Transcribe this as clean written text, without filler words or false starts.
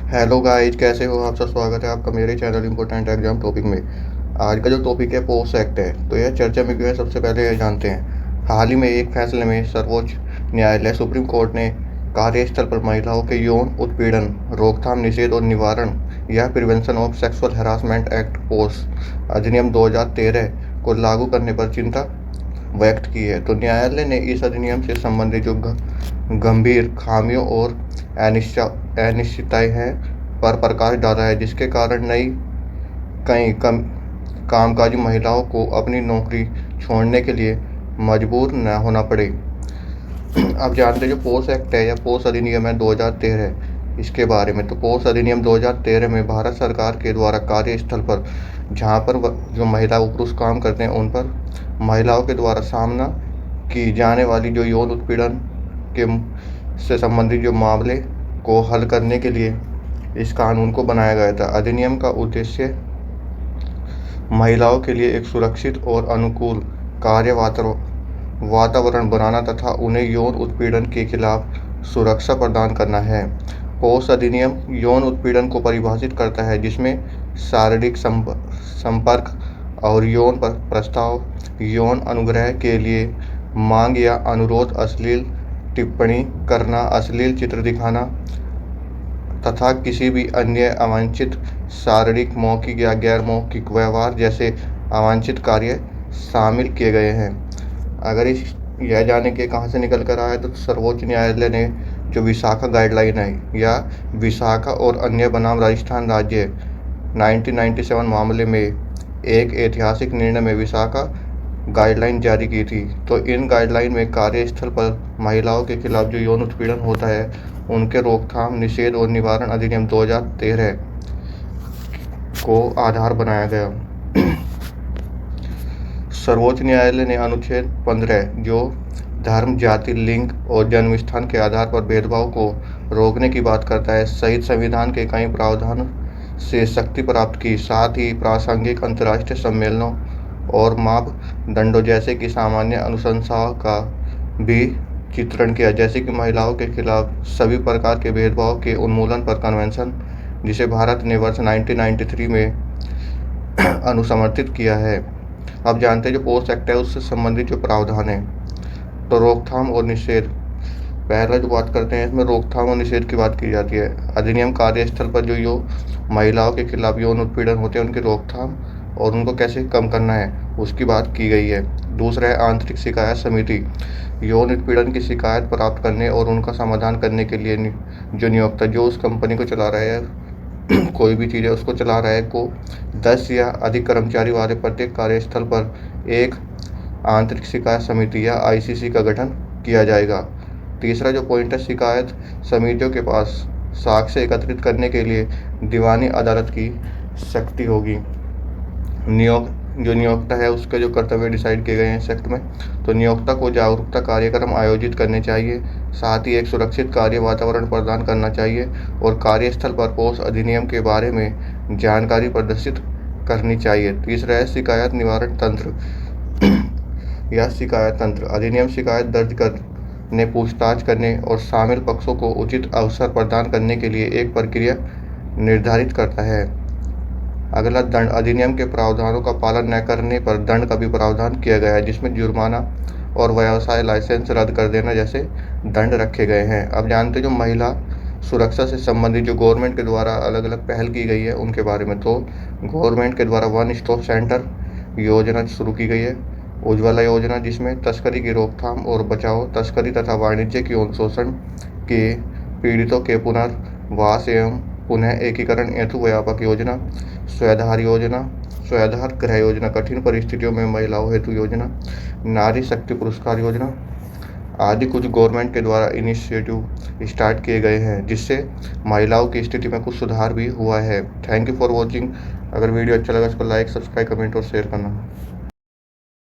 Hello guys, कैसे हो आप सब। स्वागत है आपका मेरे चैनल इम्पोर्टेंट एग्जाम टॉपिक में। आज का जो टॉपिक है पोस्ट एक्ट है, तो यह चर्चा में क्यों है सबसे पहले यह जानते हैं। हाल ही में एक फैसले में सर्वोच्च न्यायालय सुप्रीम कोर्ट ने कार्यस्थल पर महिलाओं के यौन उत्पीड़न रोकथाम निषेध और निवारण या prevention of sexual harassment act post अधिनियम 2013 को लागू करने पर चिंता व्यक्त की है। तो न्यायालय ने इस अधिनियम से संबंधित जो गंभीर खामियों और अनिश्चितताएं हैं पर प्रकाश डाला है, जिसके कारण कई कामकाजी महिलाओं को अपनी नौकरी छोड़ने के लिए मजबूर न होना पड़े। अब जानते हैं जो पोस्ट एक्ट है या पोस्ट अधिनियम है 2013, इसके बारे में। तो पोस्ट अधिनियम 2013 में भारत सरकार के द्वारा कार्यस्थल पर जहाँ पर जो महिला पुरुष काम करते हैं उन पर महिलाओं के द्वारा सामना की जाने वाली जो यौन उत्पीड़न के से संबंधित जो मामले को हल करने के लिए इस कानून को बनाया गया था। अधिनियम का उद्देश्य महिलाओं के लिए एक सुरक्षित और अनुकूल कार्य वातावरण बनाना तथा उन्हें यौन उत्पीड़न के खिलाफ सुरक्षा प्रदान करना है। पोक्सो अधिनियम यौन उत्पीड़न को परिभाषित करता है, जिसमें शारीरिक संपर्क और यौन प्रस्ताव, यौन अनुग्रह के लिए मांग या अनुरोध, अश्लील टिप्पणी करना, अश्लील चित्र दिखाना तथा किसी भी अन्य अवांछित शारीरिक, मौखिक या गैर मौखिक व्यवहार जैसे अवांछित कार्य शामिल किए गए हैं। अगर यह जाने के कहाँ से निकल कर आया, तो सर्वोच्च न्यायालय ने जो विशाखा गाइडलाइन है या विशाखा और अन्य बनाम राजस्थान राज्य 1997 मामले में एक ऐतिहासिक निर्णय में विशाखा गाइडलाइन जारी की थी। तो इन गाइडलाइन में कार्यस्थल पर महिलाओं के खिलाफ जो यौन उत्पीड़न होता है उनके रोकथाम, निषेध और निवारण अधिनियम 2013 को आधार बनाया गया। सर्वोच्च न्यायालय ने अनुच्छेद 15 जो धर्म, जाति, लिंग और जन्म स्थान के आधार पर भेदभाव को रोकने की बात करता है सहित संविधान के कई प्रावधानों से शक्ति प्राप्त की। साथ ही प्रासंगिक अंतर्राष्ट्रीय सम्मेलनों और मापदंडों जैसे कि सामान्य अनुशंसाओं का भी चित्रण किया, जैसे कि महिलाओं के खिलाफ सभी प्रकार के भेदभाव के उन्मूलन पर कन्वेंशन, जिसे भारत ने वर्ष 1993 में अनुसमर्थित किया है। अब जानते हैं जो पोस्ट एक्ट है उससे संबंधित जो प्रावधान है। तो रोकथाम और निषेध, पहला जो बात करते हैं इसमें रोकथाम और निषेध की बात की जाती है। अधिनियम कार्यस्थल पर जो महिलाओं के खिलाफ यौन उत्पीड़न होते हैं उनकी रोकथाम और उनको कैसे कम करना है उसकी बात की गई है। दूसरा है आंतरिक शिकायत समिति, यौन उत्पीड़न की शिकायत प्राप्त करने और उनका समाधान करने के लिए जो नियोक्ता जो उस कंपनी को चला रहा है कोई भी चीज़ है उसको चला रहा है को 10 या अधिक कर्मचारी वाले प्रत्येक कार्यस्थल पर एक आंतरिक शिकायत समिति या आईसीसी का गठन किया जाएगा। तीसरा जो पॉइंट है, शिकायत समितियों के पास साक्ष्य एकत्रित करने के लिए दीवानी अदालत की शक्ति होगी। जो नियोक्ता है उसके जो कर्तव्य डिसाइड किए गए हैं इस एक्ट में। तो नियोक्ता को जागरूकता कार्यक्रम आयोजित करने चाहिए, साथ ही एक सुरक्षित कार्य वातावरण प्रदान करना चाहिए और कार्यस्थल पर पोक्सो अधिनियम के बारे में जानकारी प्रदर्शित करनी चाहिए। तीसरा है शिकायत निवारण तंत्र या शिकायत तंत्र। अधिनियम शिकायत दर्ज करने, पूछताछ करने और शामिल पक्षों को उचित अवसर प्रदान करने के लिए एक प्रक्रिया निर्धारित करता है। अगला दंड, अधिनियम के प्रावधानों का पालन न करने पर दंड का भी प्रावधान किया गया है, जिसमें जुर्माना और व्यवसाय लाइसेंस रद्द कर देना जैसे दंड रखे गए हैं। अब जानते जो महिला सुरक्षा से संबंधित जो गवर्नमेंट के द्वारा अलग अलग पहल की गई है उनके बारे में। तो गवर्नमेंट के द्वारा वन स्टॉप सेंटर योजना शुरू की गई है, उज्ज्वला योजना, जिसमें तस्करी की रोकथाम और बचाव, तस्करी तथा वाणिज्यिक यौन शोषण के पीड़ितों के पुनर्वास एवं पुनः एकीकरण हेतु व्यापक योजना, स्वाधार गृह योजना, कठिन परिस्थितियों में महिलाओं हेतु योजना, नारी शक्ति पुरस्कार योजना आदि कुछ गवर्नमेंट के द्वारा इनिशिएटिव स्टार्ट किए गए हैं, जिससे महिलाओं की स्थिति में कुछ सुधार भी हुआ है। Thank you for watching. अगर वीडियो अच्छा लगा इसको लाइक, सब्सक्राइब, कमेंट और शेयर करना।